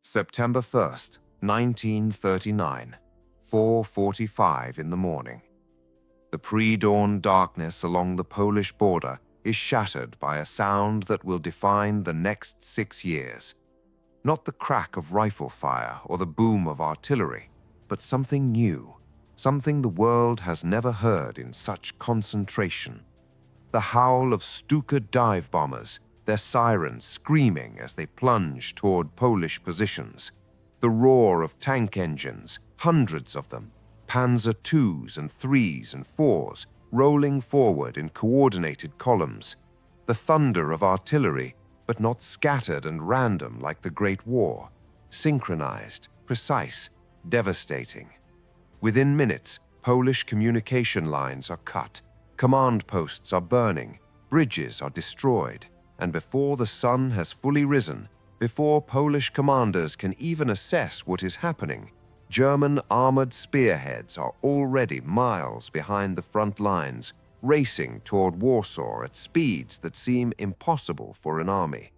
September 1st, 1939, 4:45 in the morning. The pre-dawn darkness along the Polish border is shattered by a sound that will define the next 6 years. Not the crack of rifle fire or the boom of artillery, but something new, something the world has never heard in such concentration. The howl of Stuka dive bombers, their sirens screaming as they plunge toward Polish positions. The roar of tank engines, hundreds of them, Panzer IIs and IIIs and IVs, rolling forward in coordinated columns. The thunder of artillery, but not scattered and random like the Great War. Synchronized, precise, devastating. Within minutes, Polish communication lines are cut, command posts are burning, bridges are destroyed, and before the sun has fully risen, before Polish commanders can even assess what is happening, German armored spearheads are already miles behind the front lines, racing toward Warsaw at speeds that seem impossible for an army.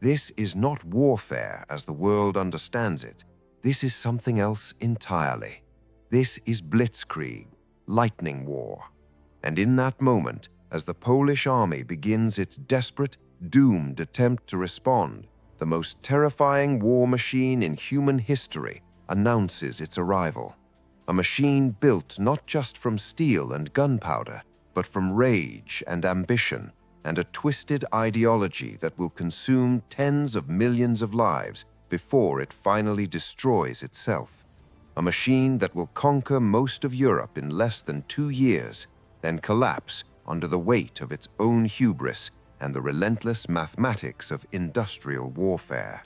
This is not warfare as the world understands it. This is something else entirely. This is Blitzkrieg, lightning war. And in that moment, as the Polish army begins its desperate, doomed attempt to respond, the most terrifying war machine in human history announces its arrival. A machine built not just from steel and gunpowder, but from rage and ambition and a twisted ideology that will consume tens of millions of lives before it finally destroys itself. A machine that will conquer most of Europe in less than 2 years, then collapse under the weight of its own hubris and the relentless mathematics of industrial warfare.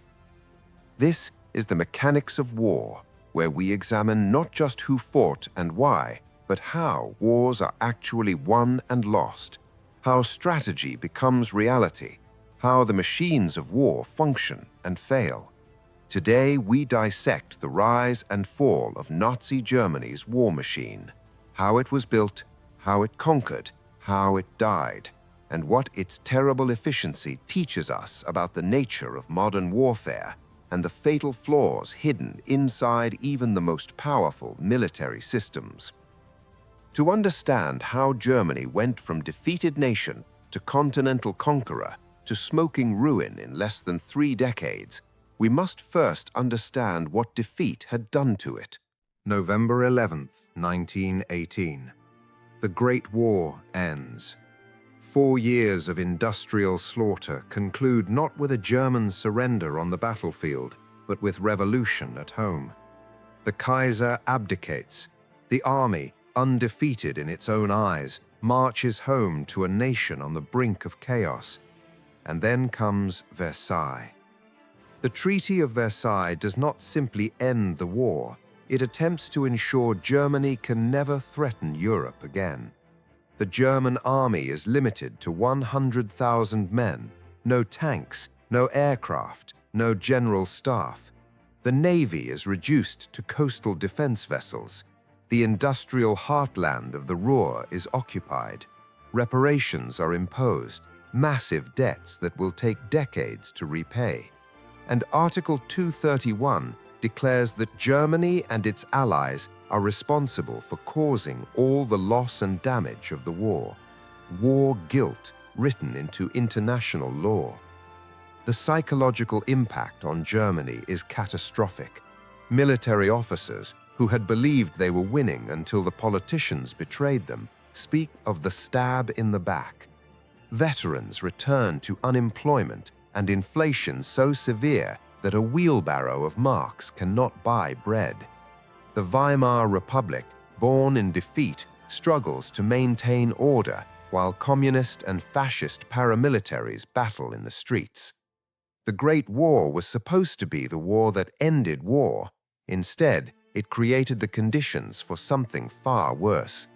This is the mechanics of war, where we examine not just who fought and why, but how wars are actually won and lost, how strategy becomes reality, how the machines of war function and fail. Today, we dissect the rise and fall of Nazi Germany's war machine, how it was built, how it conquered, how it died, and what its terrible efficiency teaches us about the nature of modern warfare and the fatal flaws hidden inside even the most powerful military systems. To understand how Germany went from defeated nation to continental conqueror to smoking ruin in less than 3 decades, we must first understand what defeat had done to it. November 11th, 1918. The Great War ends. 4 years of industrial slaughter conclude not with a German surrender on the battlefield, but with revolution at home. The Kaiser abdicates. The army, undefeated in its own eyes, marches home to a nation on the brink of chaos. And then comes Versailles. The Treaty of Versailles does not simply end the war. It attempts to ensure Germany can never threaten Europe again. The German army is limited to 100,000 men, no tanks, no aircraft, no general staff. The navy is reduced to coastal defense vessels. The industrial heartland of the Ruhr is occupied. Reparations are imposed, massive debts that will take decades to repay. And Article 231 declares that Germany and its allies are responsible for causing all the loss and damage of the war. War guilt written into international law. The psychological impact on Germany is catastrophic. Military officers, who had believed they were winning until the politicians betrayed them, speak of the stab in the back. Veterans return to unemployment and inflation so severe that a wheelbarrow of marks cannot buy bread. The Weimar Republic, born in defeat, struggles to maintain order while communist and fascist paramilitaries battle in the streets. The Great War was supposed to be the war that ended war. Instead, it created the conditions for something far worse.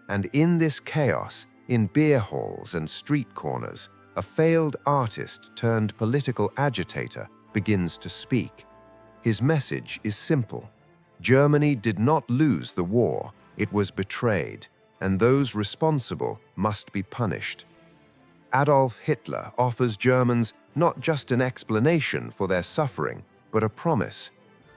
And in this chaos, in beer halls and street corners, a failed artist turned political agitator begins to speak. His message is simple. Germany did not lose the war, it was betrayed, and those responsible must be punished. Adolf Hitler offers Germans not just an explanation for their suffering, but a promise.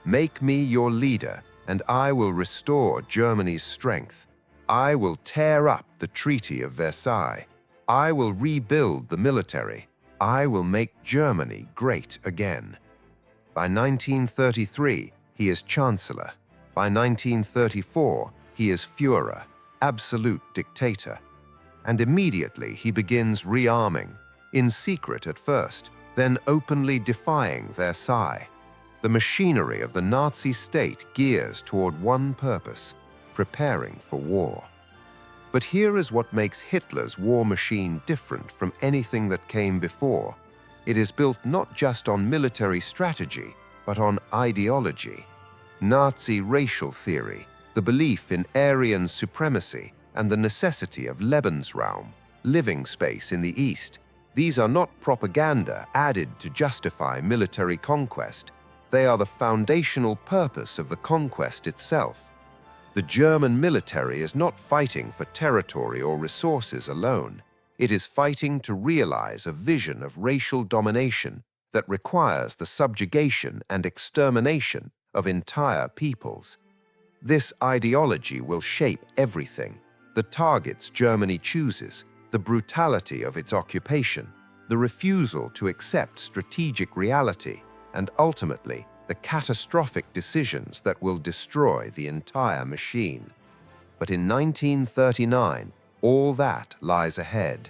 Make me your leader, and I will restore Germany's strength. I will tear up the Treaty of Versailles. I will rebuild the military. I will make Germany great again. By 1933, he is Chancellor. By 1934, he is Führer, absolute dictator. And immediately he begins rearming, in secret at first, then openly defying Versailles. The machinery of the Nazi state gears toward one purpose: preparing for war. But here is what makes Hitler's war machine different from anything that came before. It is built not just on military strategy, but on ideology. Nazi racial theory, the belief in Aryan supremacy, and the necessity of Lebensraum, living space in the East. These are not propaganda added to justify military conquest. They are the foundational purpose of the conquest itself. The German military is not fighting for territory or resources alone. It is fighting to realize a vision of racial domination that requires the subjugation and extermination of entire peoples. This ideology will shape everything: the targets Germany chooses, the brutality of its occupation, the refusal to accept strategic reality, and ultimately, the catastrophic decisions that will destroy the entire machine. But in 1939, all that lies ahead.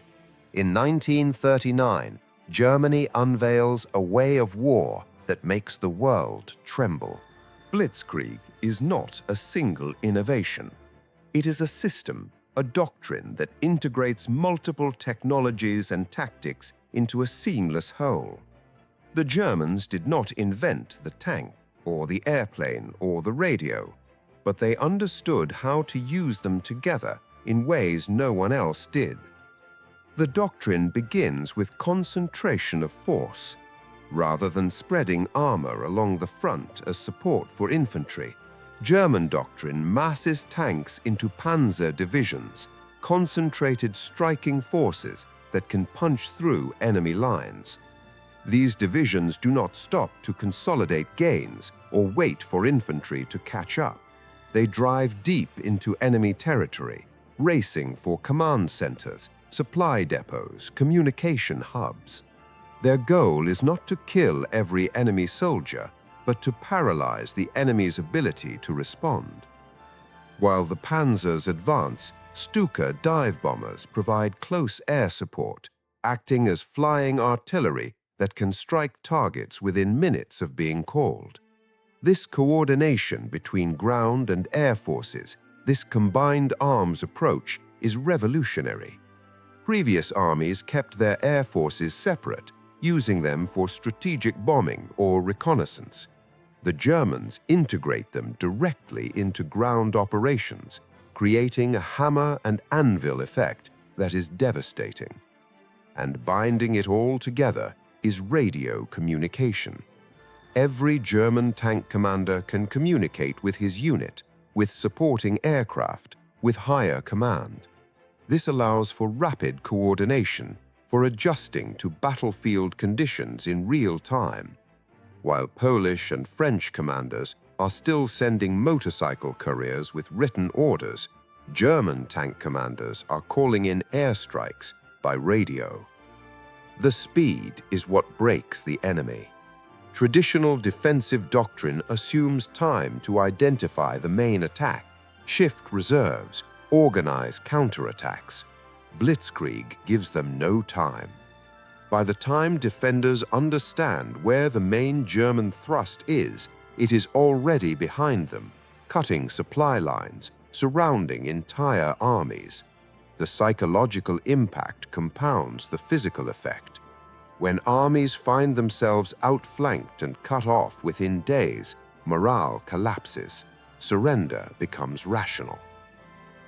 In 1939, Germany unveils a way of war that makes the world tremble. Blitzkrieg is not a single innovation. It is a system, a doctrine that integrates multiple technologies and tactics into a seamless whole. The Germans did not invent the tank, or the airplane, or the radio, but they understood how to use them together in ways no one else did. The doctrine begins with concentration of force. Rather than spreading armor along the front as support for infantry, German doctrine masses tanks into panzer divisions, concentrated striking forces that can punch through enemy lines. These divisions do not stop to consolidate gains or wait for infantry to catch up. They drive deep into enemy territory, racing for command centers, supply depots, communication hubs. Their goal is not to kill every enemy soldier, but to paralyze the enemy's ability to respond. While the panzers advance, Stuka dive bombers provide close air support, acting as flying artillery that can strike targets within minutes of being called. This coordination between ground and air forces, this combined arms approach, is revolutionary. Previous armies kept their air forces separate, using them for strategic bombing or reconnaissance. The Germans integrate them directly into ground operations, creating a hammer and anvil effect that is devastating. And binding it all together is radio communication. Every German tank commander can communicate with his unit, with supporting aircraft, with higher command. This allows for rapid coordination, for adjusting to battlefield conditions in real time. While Polish and French commanders are still sending motorcycle couriers with written orders, German tank commanders are calling in airstrikes by radio. The speed is what breaks the enemy. Traditional defensive doctrine assumes time to identify the main attack, shift reserves, organize counterattacks. Blitzkrieg gives them no time. By the time defenders understand where the main German thrust is, it is already behind them, cutting supply lines, surrounding entire armies. The psychological impact compounds the physical effect. When armies find themselves outflanked and cut off within days, morale collapses. Surrender becomes rational.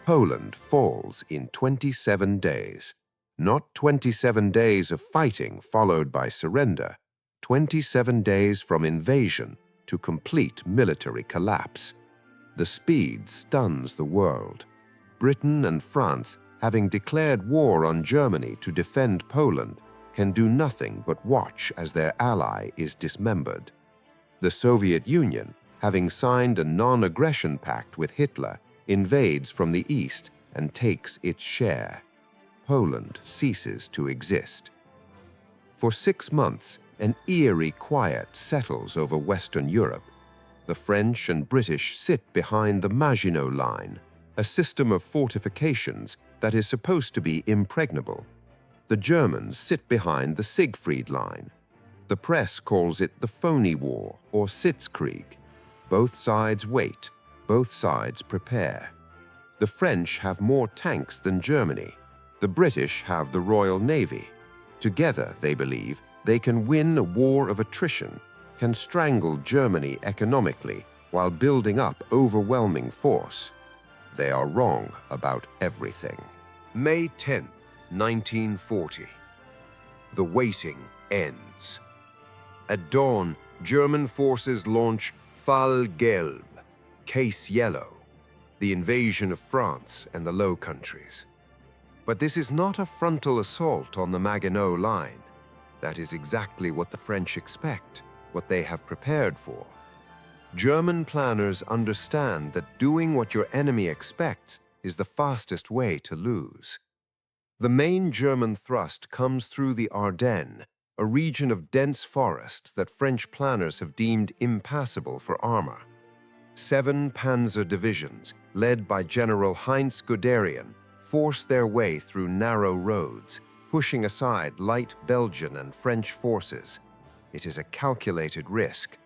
Poland falls in 27 days. Not 27 days of fighting followed by surrender, 27 days from invasion to complete military collapse. The speed stuns the world. Britain and France, having declared war on Germany to defend Poland, can do nothing but watch as their ally is dismembered. The Soviet Union, having signed a non-aggression pact with Hitler, invades from the east and takes its share. Poland ceases to exist. For 6 months, an eerie quiet settles over Western Europe. The French and British sit behind the Maginot Line, a system of fortifications that is supposed to be impregnable. The Germans sit behind the Siegfried Line. The press calls it the Phony War or Sitzkrieg. Both sides wait, both sides prepare. The French have more tanks than Germany. The British have the Royal Navy. Together, they believe, they can win a war of attrition, can strangle Germany economically while building up overwhelming force. They are wrong about everything. May 10th, 1940. The waiting ends. At dawn, German forces launch Fall Gelb, Case Yellow, the invasion of France and the Low Countries. But this is not a frontal assault on the Maginot Line. That is exactly what the French expect, what they have prepared for. German planners understand that doing what your enemy expects is the fastest way to lose. The main German thrust comes through the Ardennes, a region of dense forest that French planners have deemed impassable for armor. 7 panzer divisions, led by General Heinz Guderian, force their way through narrow roads, pushing aside light Belgian and French forces. It is a calculated risk.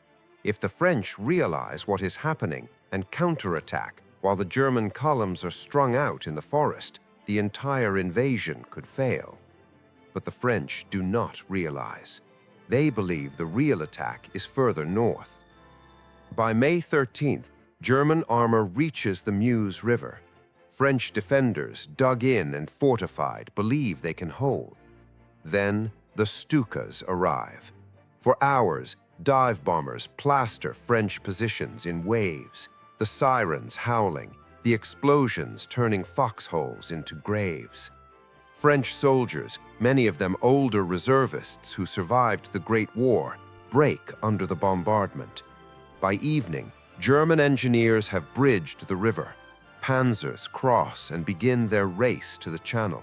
If the French realize what is happening and counterattack while the German columns are strung out in the forest, the entire invasion could fail. But the French do not realize. They believe the real attack is further north. By May 13th, German armor reaches the Meuse River. French defenders, dug in and fortified, believe they can hold. Then the Stukas arrive. For hours, dive bombers plaster French positions in waves, the sirens howling, the explosions turning foxholes into graves. French soldiers, many of them older reservists who survived the Great War, break under the bombardment. By evening, German engineers have bridged the river. Panzers cross and begin their race to the channel.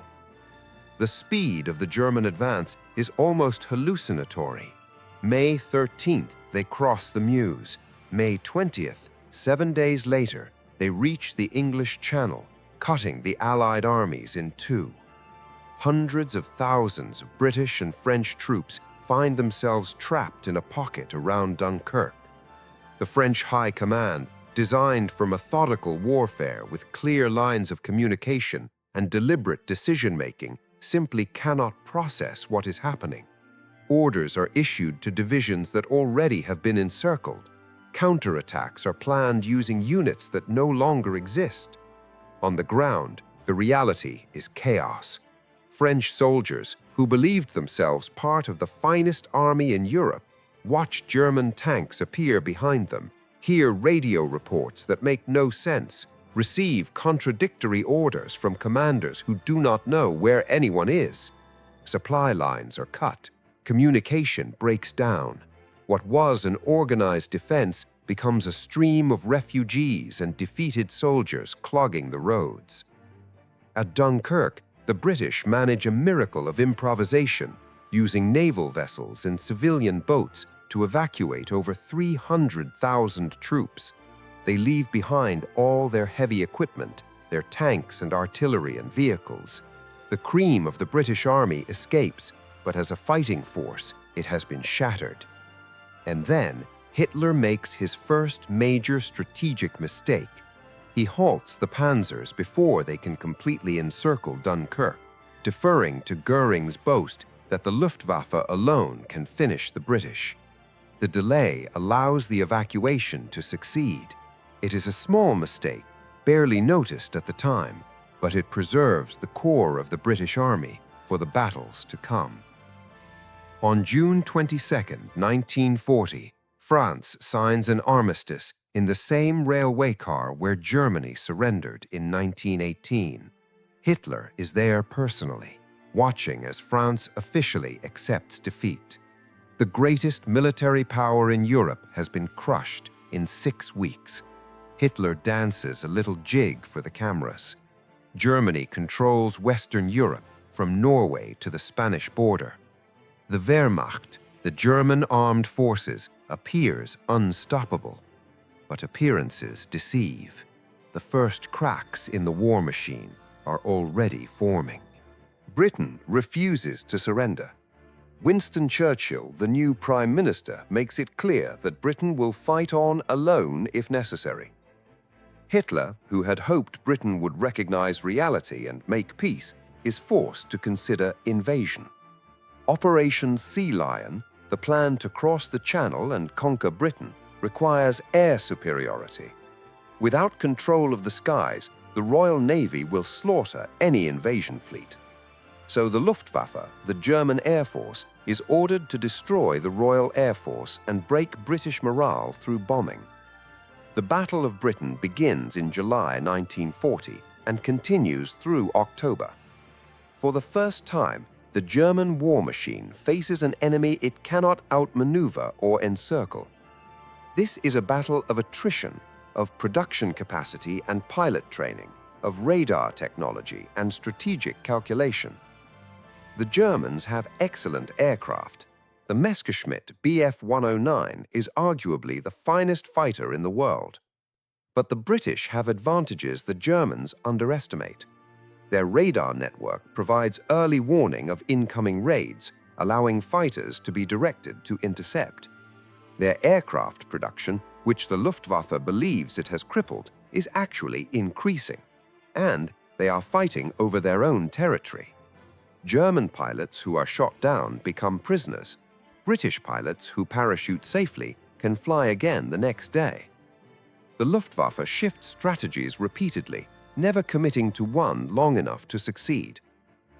The speed of the German advance is almost hallucinatory. May 13th, they cross the Meuse. May 20th, 7 days later, they reach the English Channel, cutting the Allied armies in two. Hundreds of thousands of British and French troops find themselves trapped in a pocket around Dunkirk. The French High Command, designed for methodical warfare with clear lines of communication and deliberate decision-making, simply cannot process what is happening. Orders are issued to divisions that already have been encircled. Counterattacks are planned using units that no longer exist. On the ground, the reality is chaos. French soldiers, who believed themselves part of the finest army in Europe, watch German tanks appear behind them, hear radio reports that make no sense, receive contradictory orders from commanders who do not know where anyone is. Supply lines are cut. Communication breaks down. What was an organized defense becomes a stream of refugees and defeated soldiers clogging the roads. At Dunkirk, the British manage a miracle of improvisation, using naval vessels and civilian boats to evacuate over 300,000 troops. They leave behind all their heavy equipment, their tanks and artillery and vehicles. The cream of the British Army escapes, but as a fighting force, it has been shattered. And then, Hitler makes his first major strategic mistake. He halts the panzers before they can completely encircle Dunkirk, deferring to Göring's boast that the Luftwaffe alone can finish the British. The delay allows the evacuation to succeed. It is a small mistake, barely noticed at the time, but it preserves the core of the British Army for the battles to come. On June 22, 1940, France signs an armistice in the same railway car where Germany surrendered in 1918. Hitler is there personally, watching as France officially accepts defeat. The greatest military power in Europe has been crushed in 6 weeks. Hitler dances a little jig for the cameras. Germany controls Western Europe from Norway to the Spanish border. The Wehrmacht, the German armed forces, appears unstoppable. But appearances deceive. The first cracks in the war machine are already forming. Britain refuses to surrender. Winston Churchill, the new Prime Minister, makes it clear that Britain will fight on alone if necessary. Hitler, who had hoped Britain would recognize reality and make peace, is forced to consider invasion. Operation Sea Lion, the plan to cross the Channel and conquer Britain, requires air superiority. Without control of the skies, the Royal Navy will slaughter any invasion fleet. So the Luftwaffe, the German Air Force, is ordered to destroy the Royal Air Force and break British morale through bombing. The Battle of Britain begins in July 1940 and continues through October. For the first time, the German war machine faces an enemy it cannot outmaneuver or encircle. This is a battle of attrition, of production capacity and pilot training, of radar technology and strategic calculation. The Germans have excellent aircraft. The Messerschmitt Bf 109 is arguably the finest fighter in the world. But the British have advantages the Germans underestimate. Their radar network provides early warning of incoming raids, allowing fighters to be directed to intercept. Their aircraft production, which the Luftwaffe believes it has crippled, is actually increasing. And they are fighting over their own territory. German pilots who are shot down become prisoners. British pilots who parachute safely can fly again the next day. The Luftwaffe shifts strategies repeatedly, never committing to one long enough to succeed.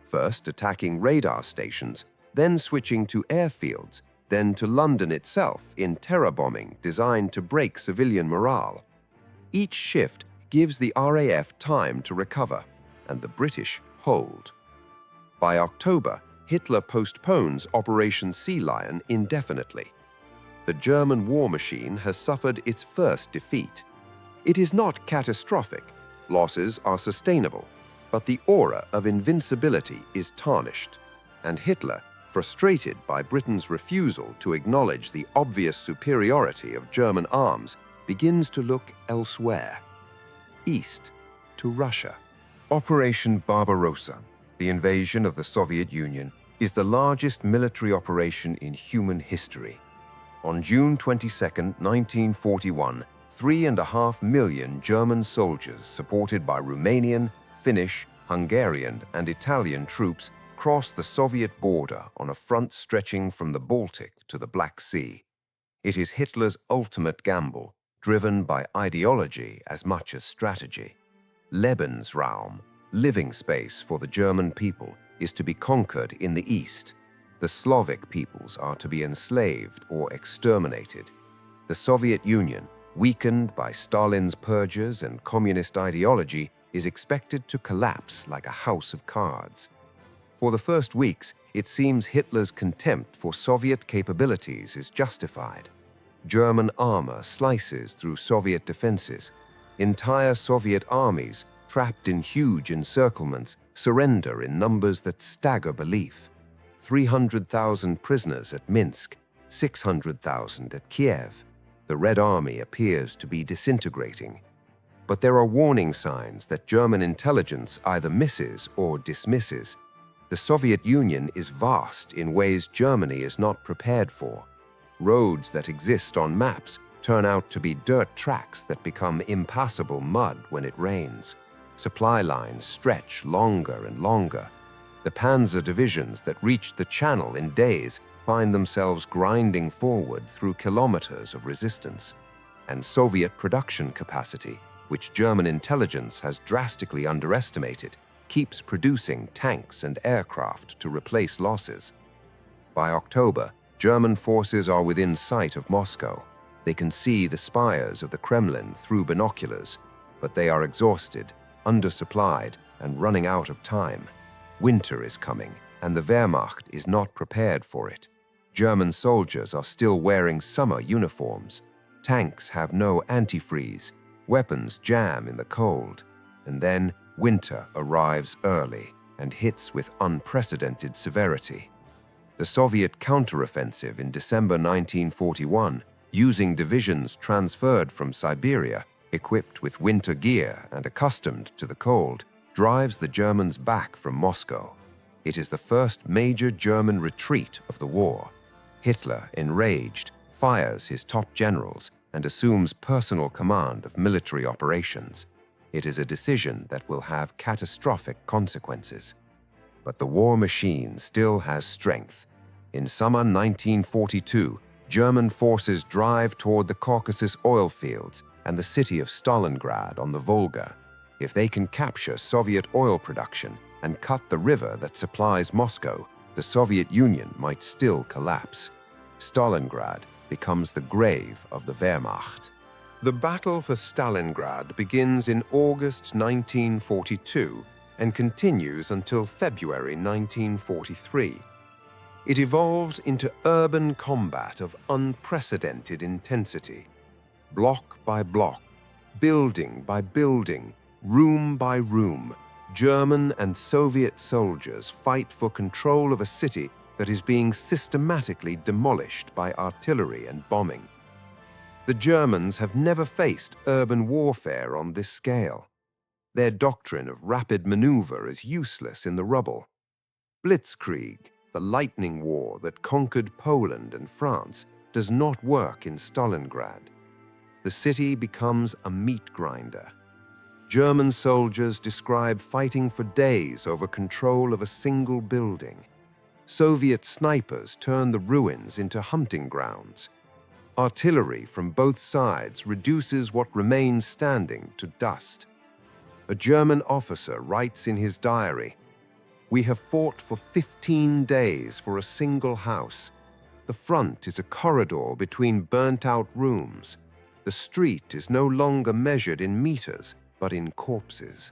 First attacking radar stations, then switching to airfields, then to London itself in terror bombing designed to break civilian morale. Each shift gives the RAF time to recover, and the British hold. By October, Hitler postpones Operation Sea Lion indefinitely. The German war machine has suffered its first defeat. It is not catastrophic. Losses are sustainable, but the aura of invincibility is tarnished, and Hitler, frustrated by Britain's refusal to acknowledge the obvious superiority of German arms, begins to look elsewhere, east to Russia. Operation Barbarossa, the invasion of the Soviet Union, is the largest military operation in human history. On June 22, 1941, 3.5 million German soldiers, supported by Romanian, Finnish, Hungarian, and Italian troops, crossed the Soviet border on a front stretching from the Baltic to the Black Sea. It is Hitler's ultimate gamble, driven by ideology as much as strategy. Lebensraum, living space for the German people, is to be conquered in the east. The Slavic peoples are to be enslaved or exterminated. The Soviet Union, weakened by Stalin's purges and communist ideology, is expected to collapse like a house of cards. For the first weeks, it seems Hitler's contempt for Soviet capabilities is justified. German armor slices through Soviet defenses. Entire Soviet armies, trapped in huge encirclements, surrender in numbers that stagger belief. 300,000 prisoners at Minsk, 600,000 at Kiev. The Red Army appears to be disintegrating. But there are warning signs that German intelligence either misses or dismisses. The Soviet Union is vast in ways Germany is not prepared for. Roads that exist on maps turn out to be dirt tracks that become impassable mud when it rains. Supply lines stretch longer and longer. The panzer divisions that reached the Channel in days find themselves grinding forward through kilometers of resistance. And Soviet production capacity, which German intelligence has drastically underestimated, keeps producing tanks and aircraft to replace losses. By October, German forces are within sight of Moscow. They can see the spires of the Kremlin through binoculars, but they are exhausted, undersupplied, and running out of time. Winter is coming, and the Wehrmacht is not prepared for it. German soldiers are still wearing summer uniforms. Tanks have no antifreeze. Weapons jam in the cold. And then winter arrives early and hits with unprecedented severity. The Soviet counteroffensive in December 1941, using divisions transferred from Siberia, equipped with winter gear and accustomed to the cold, drives the Germans back from Moscow. It is the first major German retreat of the war. Hitler, enraged, fires his top generals and assumes personal command of military operations. It is a decision that will have catastrophic consequences. But the war machine still has strength. In summer 1942, German forces drive toward the Caucasus oil fields and the city of Stalingrad on the Volga. If they can capture Soviet oil production and cut the river that supplies Moscow, the Soviet Union might still collapse. Stalingrad becomes the grave of the Wehrmacht. The Battle for Stalingrad begins in August 1942 and continues until February 1943. It evolves into urban combat of unprecedented intensity. Block by block, building by building, room by room, German and Soviet soldiers fight for control of a city that is being systematically demolished by artillery and bombing. The Germans have never faced urban warfare on this scale. Their doctrine of rapid maneuver is useless in the rubble. Blitzkrieg, the lightning war that conquered Poland and France, does not work in Stalingrad. The city becomes a meat grinder. German soldiers describe fighting for days over control of a single building. Soviet snipers turn the ruins into hunting grounds. Artillery from both sides reduces what remains standing to dust. A German officer writes in his diary, "We have fought for 15 days for a single house. The front is a corridor between burnt-out rooms. The street is no longer measured in meters, but in corpses."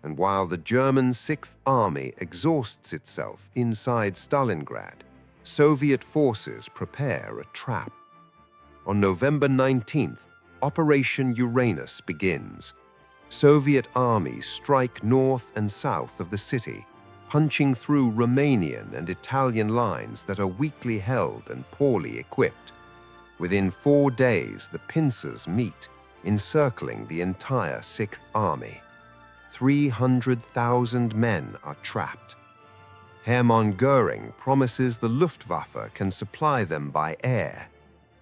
And while the German Sixth Army exhausts itself inside Stalingrad, Soviet forces prepare a trap. On November 19th, Operation Uranus begins. Soviet armies strike north and south of the city, punching through Romanian and Italian lines that are weakly held and poorly equipped. Within 4 days, the pincers meet, encircling the entire Sixth Army. 300,000 men are trapped. Hermann Göring promises the Luftwaffe can supply them by air.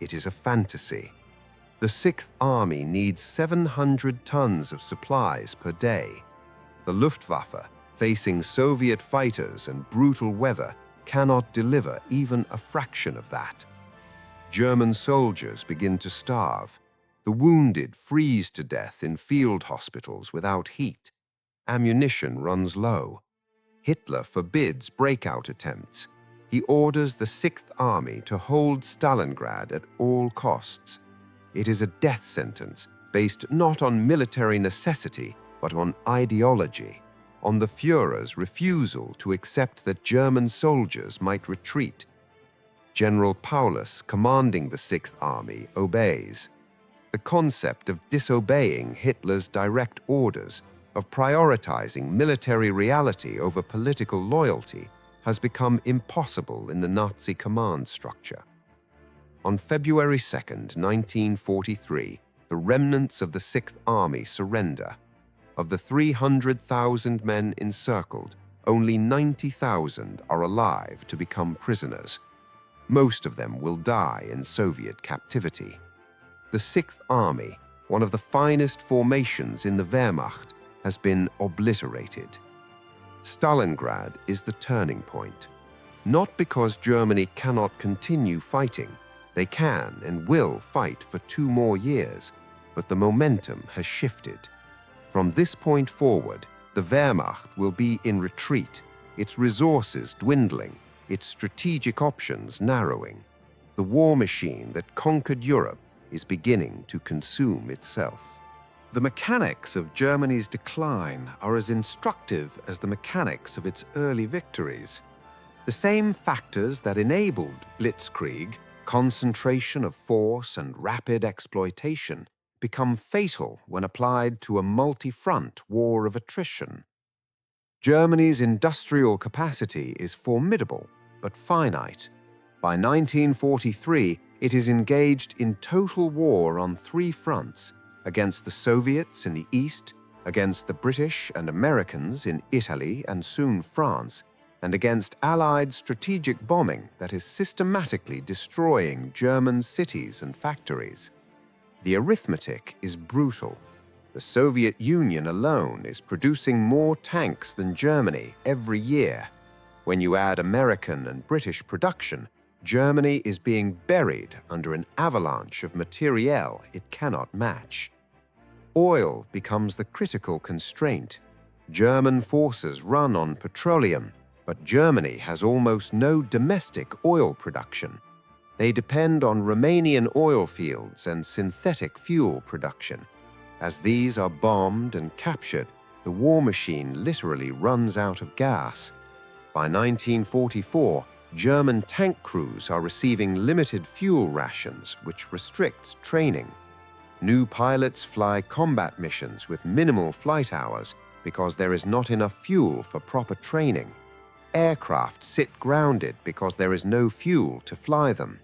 It is a fantasy. The Sixth Army needs 700 tons of supplies per day. The Luftwaffe, facing Soviet fighters and brutal weather, cannot deliver even a fraction of that. German soldiers begin to starve. The wounded freeze to death in field hospitals without heat. Ammunition runs low. Hitler forbids breakout attempts. He orders the Sixth Army to hold Stalingrad at all costs. It is a death sentence based not on military necessity, but on ideology, on the Führer's refusal to accept that German soldiers might retreat. General Paulus, commanding the Sixth Army, obeys. The concept of disobeying Hitler's direct orders, of prioritizing military reality over political loyalty, has become impossible in the Nazi command structure. On February 2nd, 1943, the remnants of the Sixth Army surrender. Of the 300,000 men encircled, only 90,000 are alive to become prisoners. Most of them will die in Soviet captivity. The Sixth Army, one of the finest formations in the Wehrmacht, has been obliterated. Stalingrad is the turning point. Not because Germany cannot continue fighting. They can and will fight for 2 more years, but the momentum has shifted. From this point forward, the Wehrmacht will be in retreat, its resources dwindling, its strategic options narrowing. The war machine that conquered Europe is beginning to consume itself. The mechanics of Germany's decline are as instructive as the mechanics of its early victories. The same factors that enabled Blitzkrieg, concentration of force and rapid exploitation, become fatal when applied to a multi-front war of attrition. Germany's industrial capacity is formidable but finite. By 1943, it is engaged in total war on 3 fronts: against the Soviets in the east, against the British and Americans in Italy and soon France, and against Allied strategic bombing that is systematically destroying German cities and factories. The arithmetic is brutal. The Soviet Union alone is producing more tanks than Germany every year. When you add American and British production, Germany is being buried under an avalanche of materiel it cannot match. Oil becomes the critical constraint. German forces run on petroleum, but Germany has almost no domestic oil production. They depend on Romanian oil fields and synthetic fuel production. As these are bombed and captured, the war machine literally runs out of gas. By 1944, German tank crews are receiving limited fuel rations, which restricts training. New pilots fly combat missions with minimal flight hours because there is not enough fuel for proper training. Aircraft sit grounded because there is no fuel to fly them.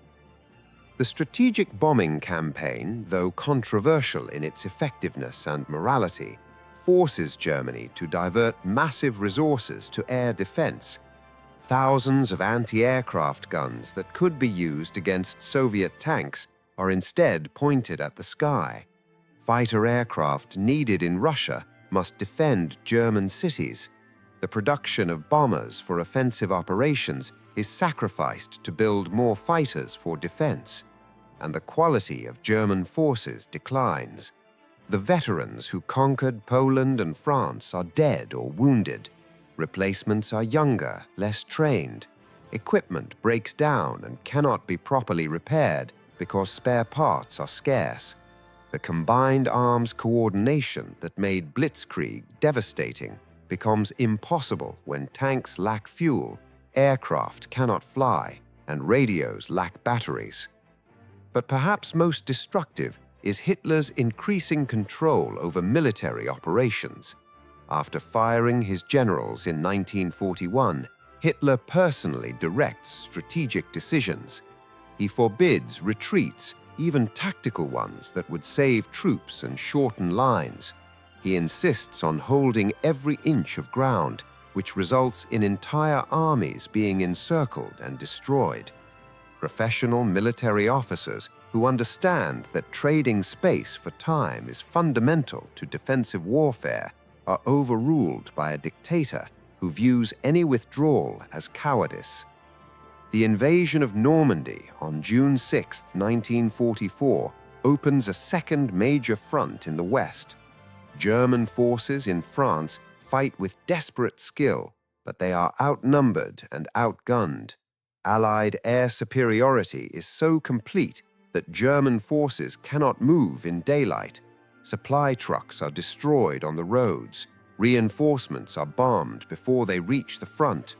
The strategic bombing campaign, though controversial in its effectiveness and morality, forces Germany to divert massive resources to air defense. Thousands of anti-aircraft guns that could be used against Soviet tanks are instead pointed at the sky. Fighter aircraft needed in Russia must defend German cities. The production of bombers for offensive operations is sacrificed to build more fighters for defense, and the quality of German forces declines. The veterans who conquered Poland and France are dead or wounded. Replacements are younger, less trained. Equipment breaks down and cannot be properly repaired because spare parts are scarce. The combined arms coordination that made Blitzkrieg devastating becomes impossible when tanks lack fuel, aircraft cannot fly, and radios lack batteries. But perhaps most destructive is Hitler's increasing control over military operations. After firing his generals in 1941, Hitler personally directs strategic decisions. He forbids retreats, even tactical ones that would save troops and shorten lines. He insists on holding every inch of ground, which results in entire armies being encircled and destroyed. Professional military officers who understand that trading space for time is fundamental to defensive warfare are overruled by a dictator who views any withdrawal as cowardice. The invasion of Normandy on June 6, 1944, opens a second major front in the West. German forces in France fight with desperate skill, but they are outnumbered and outgunned. Allied air superiority is so complete that German forces cannot move in daylight. Supply trucks are destroyed on the roads. Reinforcements are bombed before they reach the front.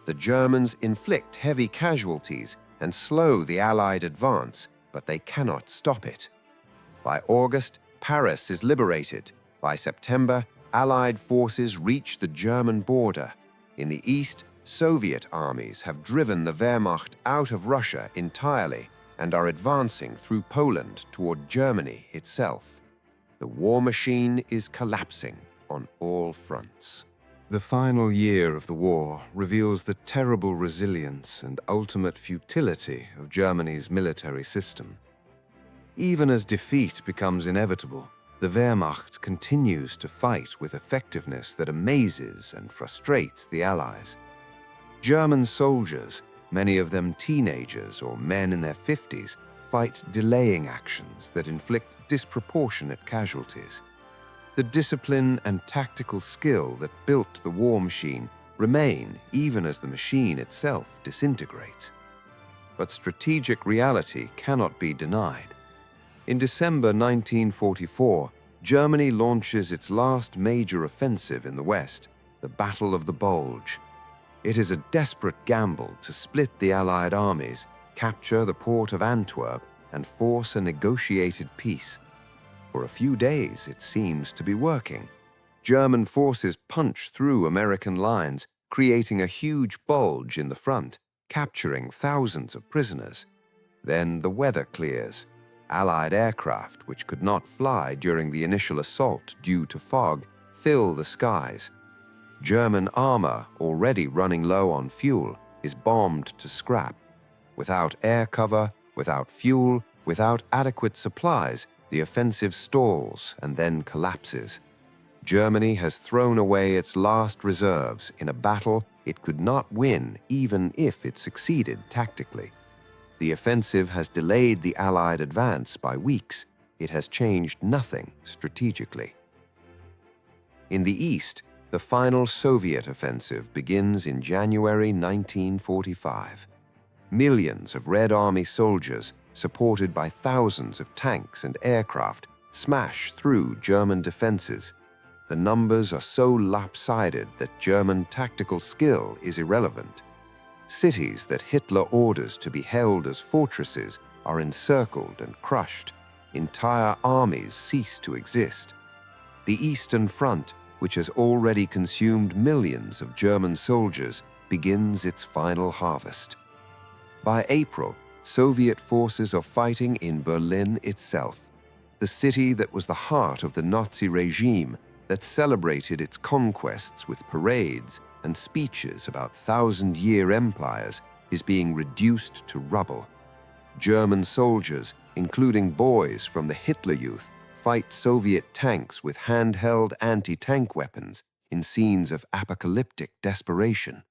The Germans inflict heavy casualties and slow the Allied advance, but they cannot stop it. By August, Paris is liberated. By September, Allied forces reach the German border. In the east, Soviet armies have driven the Wehrmacht out of Russia entirely and are advancing through Poland toward Germany itself. The war machine is collapsing on all fronts. The final year of the war reveals the terrible resilience and ultimate futility of Germany's military system. Even as defeat becomes inevitable, the Wehrmacht continues to fight with effectiveness that amazes and frustrates the Allies. German soldiers, many of them teenagers or men in their 50s, fight delaying actions that inflict disproportionate casualties. The discipline and tactical skill that built the war machine remain even as the machine itself disintegrates. But strategic reality cannot be denied. In December 1944, Germany launches its last major offensive in the West, the Battle of the Bulge. It is a desperate gamble to split the Allied armies, capture the port of Antwerp, and force a negotiated peace. For a few days, it seems to be working. German forces punch through American lines, creating a huge bulge in the front, capturing thousands of prisoners. Then the weather clears. Allied aircraft, which could not fly during the initial assault due to fog, fill the skies. German armor, already running low on fuel, is bombed to scrap. Without air cover, without fuel, without adequate supplies, the offensive stalls and then collapses. Germany has thrown away its last reserves in a battle it could not win even if it succeeded tactically. The offensive has delayed the Allied advance by weeks. It has changed nothing strategically. In the east, the final Soviet offensive begins in January 1945. Millions of Red Army soldiers, supported by thousands of tanks and aircraft, smash through German defenses. The numbers are so lopsided that German tactical skill is irrelevant. Cities that Hitler orders to be held as fortresses are encircled and crushed. Entire armies cease to exist. The Eastern Front, which has already consumed millions of German soldiers, begins its final harvest. By April, Soviet forces are fighting in Berlin itself, the city that was the heart of the Nazi regime that celebrated its conquests with parades and speeches about thousand-year empires, is being reduced to rubble. German soldiers, including boys from the Hitler Youth, fight Soviet tanks with handheld anti-tank weapons in scenes of apocalyptic desperation.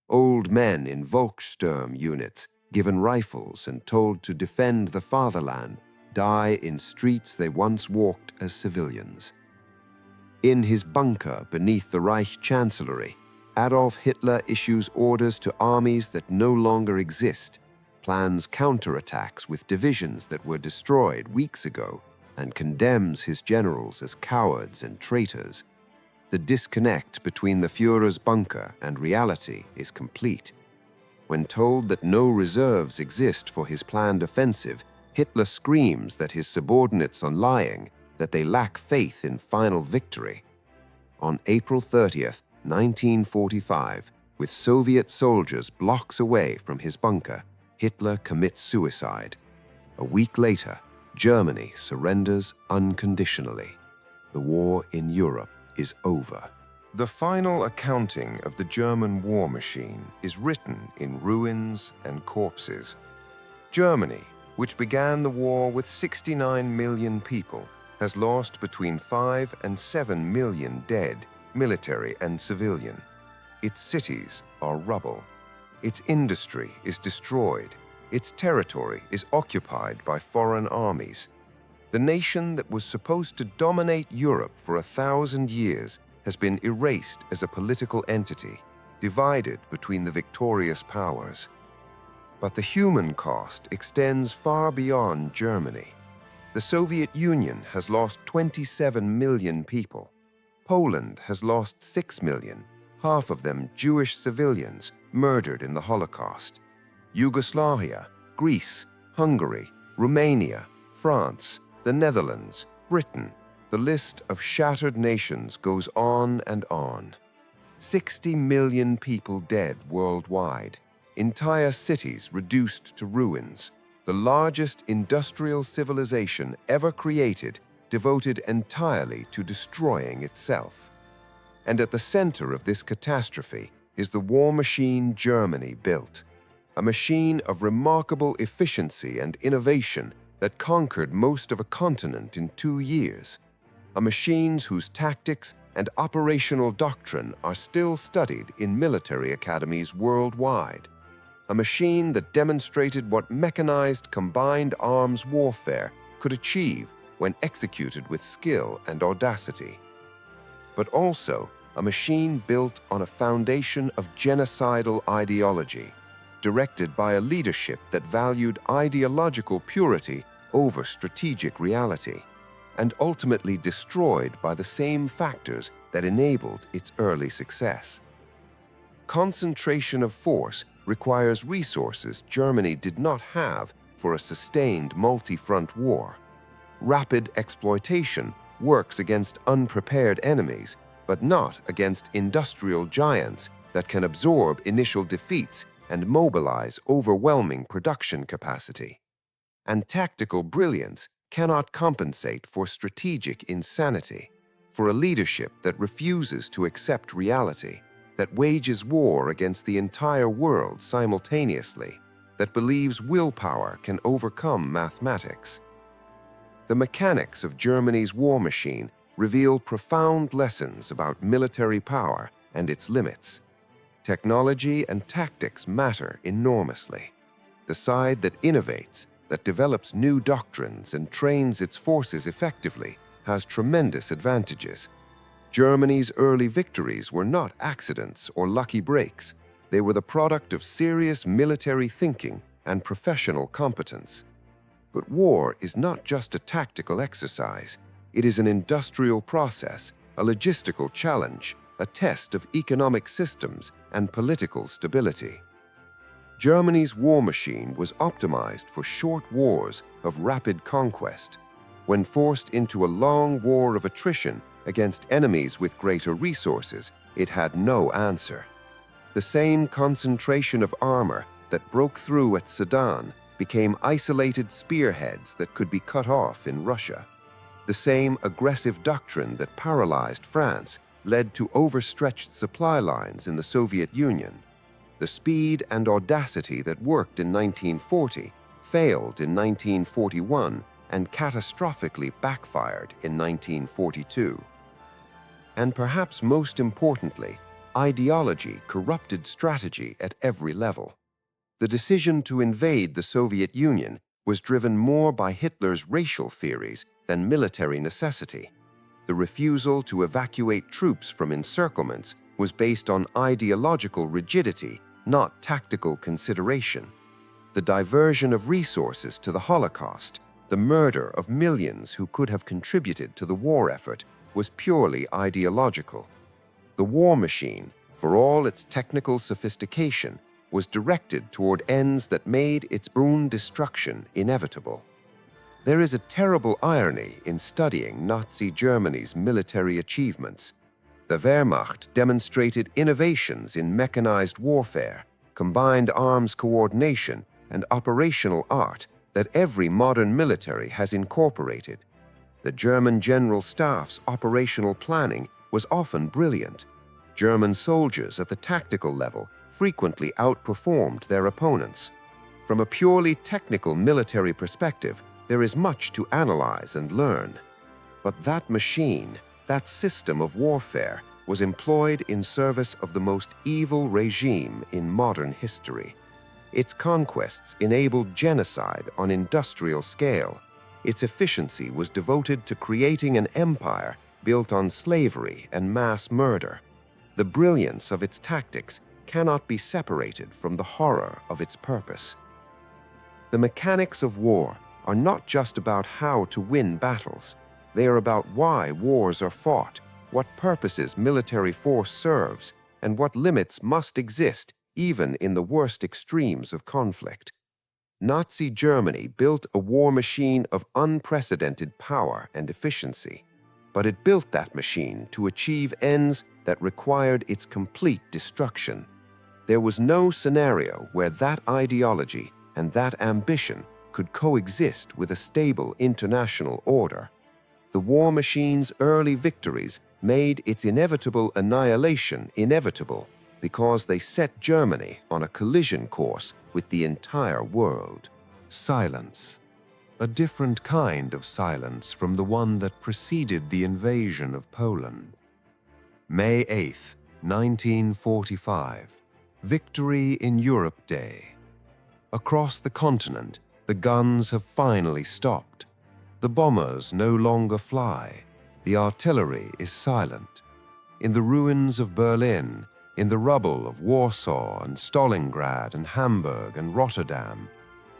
Old men in Volkssturm units, given rifles and told to defend the fatherland, die in streets they once walked as civilians. In his bunker beneath the Reich Chancellery, Adolf Hitler issues orders to armies that no longer exist, plans counterattacks with divisions that were destroyed weeks ago, and condemns his generals as cowards and traitors. The disconnect between the Führer's bunker and reality is complete. When told that no reserves exist for his planned offensive, Hitler screams that his subordinates are lying, that they lack faith in final victory. On April 30th, 1945, with Soviet soldiers blocks away from his bunker, Hitler commits suicide. A week later, Germany surrenders unconditionally. The war in Europe is over. The final accounting of the German war machine is written in ruins and corpses. Germany, which began the war with 69 million people, has lost between 5 and 7 million dead, military and civilian. Its cities are rubble. Its industry is destroyed. Its territory is occupied by foreign armies. The nation that was supposed to dominate Europe for 1,000 years has been erased as a political entity, divided between the victorious powers. But the human cost extends far beyond Germany. The Soviet Union has lost 27 million people. Poland has lost 6 million, half of them Jewish civilians murdered in the Holocaust. Yugoslavia, Greece, Hungary, Romania, France, the Netherlands, Britain. The list of shattered nations goes on and on. 60 million people dead worldwide. Entire cities reduced to ruins. The largest industrial civilization ever created, devoted entirely to destroying itself. And at the center of this catastrophe is the war machine Germany built. A machine of remarkable efficiency and innovation that conquered most of a continent in 2 years. A machine whose tactics and operational doctrine are still studied in military academies worldwide. A machine that demonstrated what mechanized combined arms warfare could achieve when executed with skill and audacity. But also a machine built on a foundation of genocidal ideology, directed by a leadership that valued ideological purity over strategic reality, and ultimately destroyed by the same factors that enabled its early success. Concentration of force requires resources Germany did not have for a sustained multi-front war. Rapid exploitation works against unprepared enemies, but not against industrial giants that can absorb initial defeats and mobilize overwhelming production capacity. And tactical brilliance cannot compensate for strategic insanity, for a leadership that refuses to accept reality, that wages war against the entire world simultaneously, that believes willpower can overcome mathematics. The mechanics of Germany's war machine reveal profound lessons about military power and its limits. Technology and tactics matter enormously. The side that innovates, that develops new doctrines and trains its forces effectively, has tremendous advantages. Germany's early victories were not accidents or lucky breaks. They were the product of serious military thinking and professional competence. But war is not just a tactical exercise. It is an industrial process, a logistical challenge, a test of economic systems and political stability. Germany's war machine was optimized for short wars of rapid conquest. When forced into a long war of attrition against enemies with greater resources, it had no answer. The same concentration of armor that broke through at Sedan became isolated spearheads that could be cut off in Russia. The same aggressive doctrine that paralyzed France led to overstretched supply lines in the Soviet Union. The speed and audacity that worked in 1940 failed in 1941 and catastrophically backfired in 1942. And perhaps most importantly, ideology corrupted strategy at every level. The decision to invade the Soviet Union was driven more by Hitler's racial theories than military necessity. The refusal to evacuate troops from encirclements was based on ideological rigidity, not tactical consideration. The diversion of resources to the Holocaust, the murder of millions who could have contributed to the war effort, was purely ideological. The war machine, for all its technical sophistication, was directed toward ends that made its own destruction inevitable. There is a terrible irony in studying Nazi Germany's military achievements. The Wehrmacht demonstrated innovations in mechanized warfare, combined arms coordination, and operational art that every modern military has incorporated. The German General Staff's operational planning was often brilliant. German soldiers at the tactical level frequently outperformed their opponents. From a purely technical military perspective, there is much to analyze and learn. But that machine, that system of warfare, was employed in service of the most evil regime in modern history. Its conquests enabled genocide on industrial scale. Its efficiency was devoted to creating an empire built on slavery and mass murder. The brilliance of its tactics cannot be separated from the horror of its purpose. The mechanics of war are not just about how to win battles. They are about why wars are fought, what purposes military force serves, and what limits must exist even in the worst extremes of conflict. Nazi Germany built a war machine of unprecedented power and efficiency, but it built that machine to achieve ends that required its complete destruction. There was no scenario where that ideology and that ambition could coexist with a stable international order. The war machine's early victories made its inevitable annihilation inevitable because they set Germany on a collision course with the entire world. Silence. A different kind of silence from the one that preceded the invasion of Poland. May 8, 1945. Victory in Europe Day. Across the continent, the guns have finally stopped. The bombers no longer fly. The artillery is silent. In the ruins of Berlin, in the rubble of Warsaw and Stalingrad and Hamburg and Rotterdam,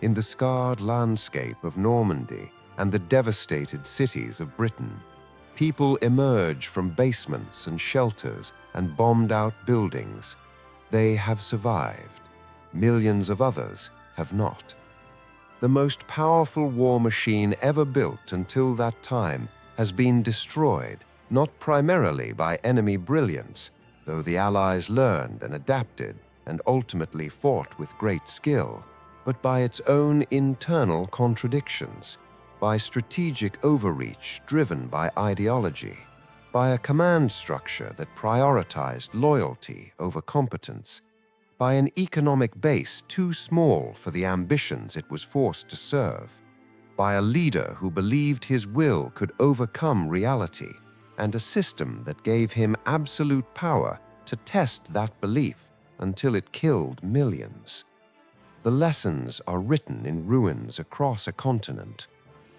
in the scarred landscape of Normandy and the devastated cities of Britain, people emerge from basements and shelters and bombed-out buildings. They have survived. Millions of others have not. The most powerful war machine ever built until that time has been destroyed, not primarily by enemy brilliance, though the Allies learned and adapted and ultimately fought with great skill, but by its own internal contradictions, by strategic overreach driven by ideology, by a command structure that prioritized loyalty over competence, by an economic base too small for the ambitions it was forced to serve, by a leader who believed his will could overcome reality, and a system that gave him absolute power to test that belief until it killed millions. The lessons are written in ruins across a continent.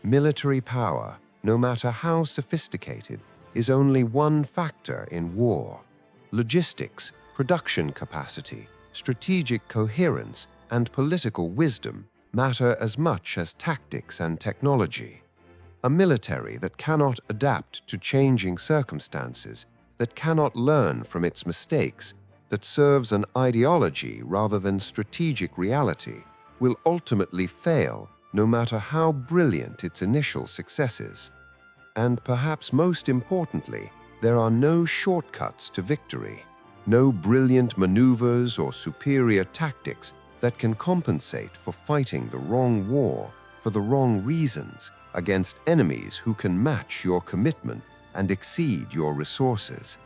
Military power, no matter how sophisticated, is only one factor in war. Logistics, production capacity, strategic coherence, and political wisdom matter as much as tactics and technology. A military that cannot adapt to changing circumstances, that cannot learn from its mistakes, that serves an ideology rather than strategic reality, will ultimately fail no matter how brilliant its initial successes. And perhaps most importantly, there are no shortcuts to victory, no brilliant maneuvers or superior tactics that can compensate for fighting the wrong war for the wrong reasons against enemies who can match your commitment and exceed your resources.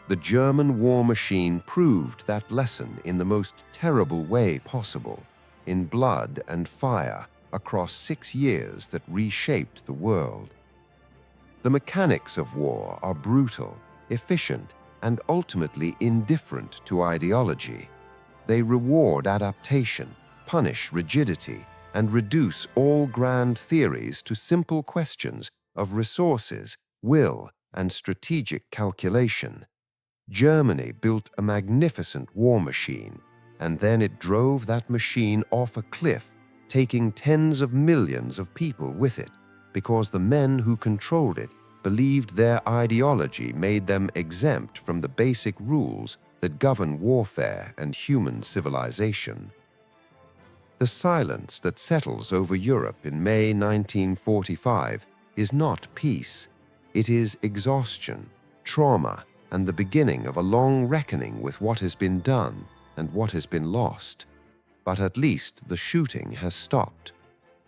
The German war machine proved that lesson in the most terrible way possible, in blood and fire across 6 years that reshaped the world. The mechanics of war are brutal, efficient, and ultimately indifferent to ideology. They reward adaptation, punish rigidity, and reduce all grand theories to simple questions of resources, will, and strategic calculation. Germany built a magnificent war machine, and then it drove that machine off a cliff, taking tens of millions of people with it, because the men who controlled it believed their ideology made them exempt from the basic rules that govern warfare and human civilization. The silence that settles over Europe in May 1945 is not peace. It is exhaustion, trauma, and the beginning of a long reckoning with what has been done and what has been lost. But at least the shooting has stopped.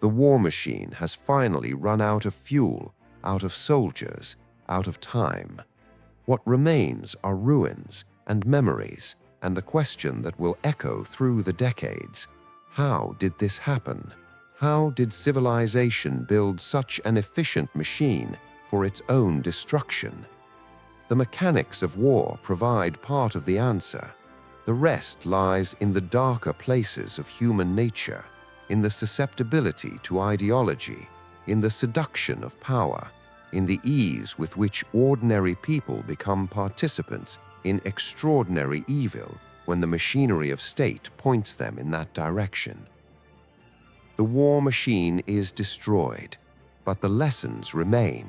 The war machine has finally run out of fuel, out of soldiers, out of time. What remains are ruins and memories, and the question that will echo through the decades: how did this happen? How did civilization build such an efficient machine for its own destruction? The mechanics of war provide part of the answer. The rest lies in the darker places of human nature, in the susceptibility to ideology, in the seduction of power, in the ease with which ordinary people become participants in extraordinary evil when the machinery of state points them in that direction. The war machine is destroyed, but the lessons remain,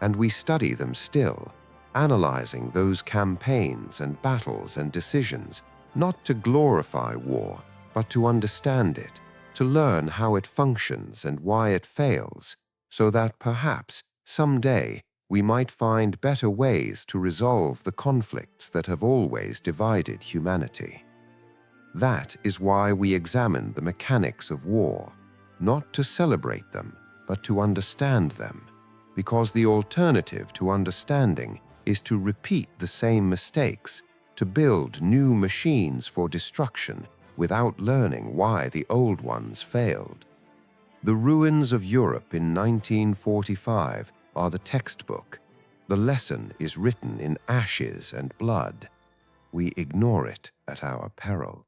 and we study them still, analyzing those campaigns and battles and decisions, not to glorify war, but to understand it, to learn how it functions and why it fails, so that perhaps someday we might find better ways to resolve the conflicts that have always divided humanity. That is why we examine the mechanics of war, not to celebrate them, but to understand them, because the alternative to understanding is to repeat the same mistakes, to build new machines for destruction without learning why the old ones failed. The ruins of Europe in 1945 are the textbook. The lesson is written in ashes and blood. We ignore it at our peril.